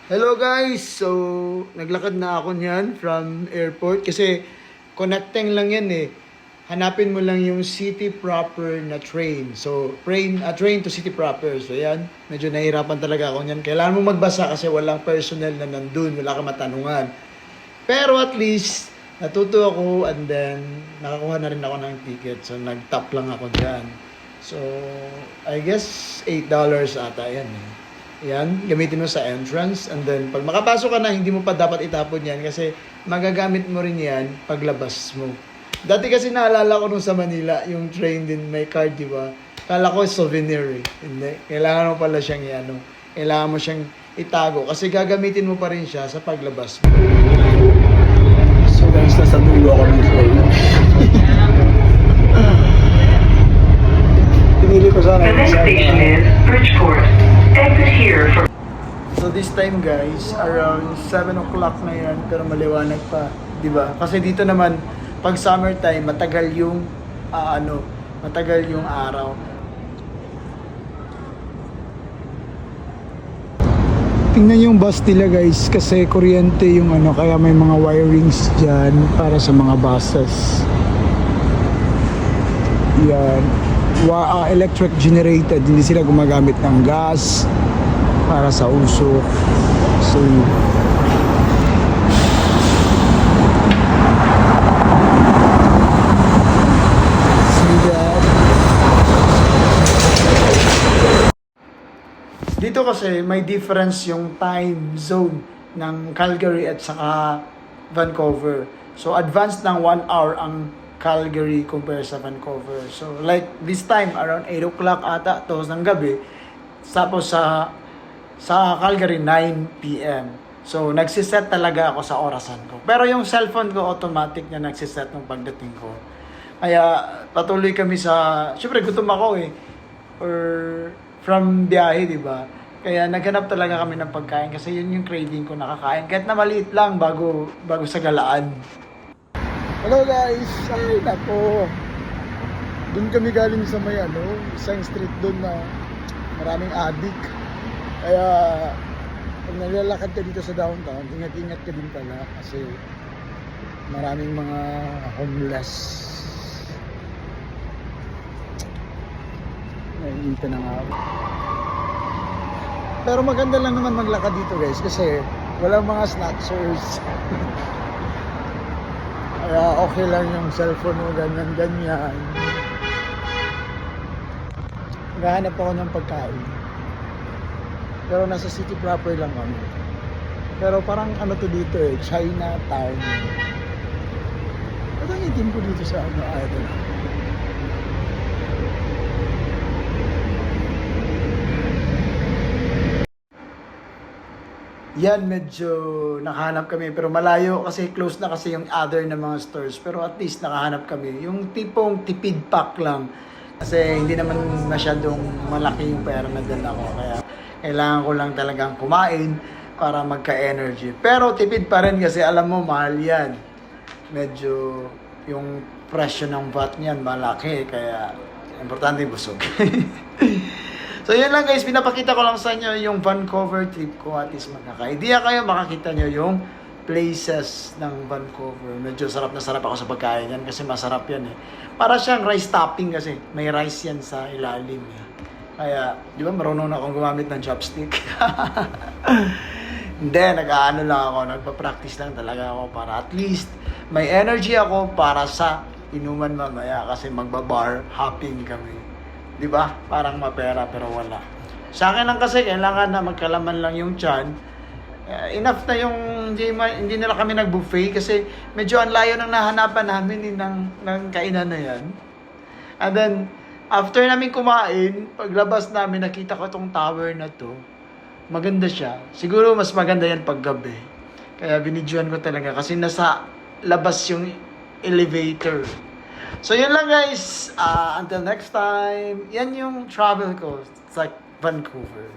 Hello guys! So, naglakad na ako niyan from airport kasi connecting lang yan eh. Hanapin mo lang yung city proper na train. So, train to city proper. So, yan. Medyo nahihirapan talaga ako niyan. Kailangan mo magbasa kasi walang personnel na nandun. Wala kang matanungan. Pero at least, natuto ako and then nakakuha na rin ako ng ticket. So, nag-top lang ako dyan. So, I guess $8 ata yan eh. Yan, gamitin mo sa entrance and then pag makapasok ka na, hindi mo pa dapat itapon yan kasi magagamit mo rin yan paglabas mo. Dati kasi naalala ko nung sa Manila, yung train din may card, di ba? Kala ko souvenir eh. Hindi. Kailangan mo pala siyang kailangan mo siyang itago kasi gagamitin mo pa rin siya sa paglabas mo. So guys, nasa dulo ako ng train. Pinili ko sana yung The next station is Bridgeport. Exit here for... So this time guys, around 7 o'clock na yan, pero maliwanag pa, di ba? Kasi dito naman, pag summertime, matagal yung, matagal yung araw. Tingnan yung bus nila guys, kasi kuryente yung kaya may mga wirings dyan para sa mga buses. Yan. Electric generated, hindi sila gumagamit ng gas para sa usok. So see that. Dito kasi may difference yung time zone ng Calgary at saka Vancouver. So advanced ng 1 hour ang Calgary compare sa Vancouver. So like this time around 8 o'clock ata tapos ng gabi. Tapos sa Calgary 9 PM. So nagsiset talaga ako sa orasan ko. Pero yung cellphone ko automatic na nagsiset nung pagdating ko. Kaya patuloy kami syempre gutom ako eh. Or from biyahe, di ba? Kaya naghanap talaga kami ng pagkain kasi yun yung craving ko nakakain. Kahit na maliit lang bago sa galaan. Hello guys! Ay, nako! Doon kami galing sa may isang street doon na maraming addict. Kaya, pag naglalakad ka dito sa downtown, ingat-ingat ka din pala kasi maraming mga homeless. Nakikita na nga ako. Pero maganda lang naman maglakad dito guys kasi walang mga snatchers. Kaya okay lang yung cellphone mo, ganyan. Naghahanap ako ng pagkain. Pero nasa city proper lang kami. Pero parang to dito eh, Chinatown. Ba't ang itim ko dito sa idol? Yan, medyo nakahanap kami pero malayo kasi close na kasi yung other na mga stores pero at least nakahanap kami yung tipong tipid pack lang kasi hindi naman masyadong malaki yung pera na dala ko kaya kailangan ko lang talagang kumain para magka-energy pero tipid pa rin kasi alam mo mahal yan medyo yung presyo ng VAT niyan malaki kaya importante busog. So yun lang guys, pinapakita ko lang sa inyo yung Vancouver trip ko at least magkaka-idea kayo, makakita nyo yung places ng Vancouver. Medyo sarap na sarap ako sa pagkain yan kasi masarap yan eh. Para siyang rice topping kasi, may rice yan sa ilalim eh. Kaya, di ba marunong na akong gumamit ng chopstick? Hindi, nag-aano lang ako, nagpa-practice lang talaga ako para at least may energy ako para sa inuman mamaya kasi magbabar hopping kami. Di ba? Parang mapera pero wala. Sa akin lang kasi kailangan na magkalaman lang yung tiyan. Enough na yung hindi nila kami nag-buffet kasi medyo ang layo ng nahanapan namin ng kainan na yan. And then after namin kumain, paglabas namin nakita ko tong tower na to. Maganda siya. Siguro mas maganda yan pag gabi. Kaya binidyoan ko talaga kasi nasa labas yung elevator. So yun lang guys, until next time, yan yung travel ko sa Vancouver.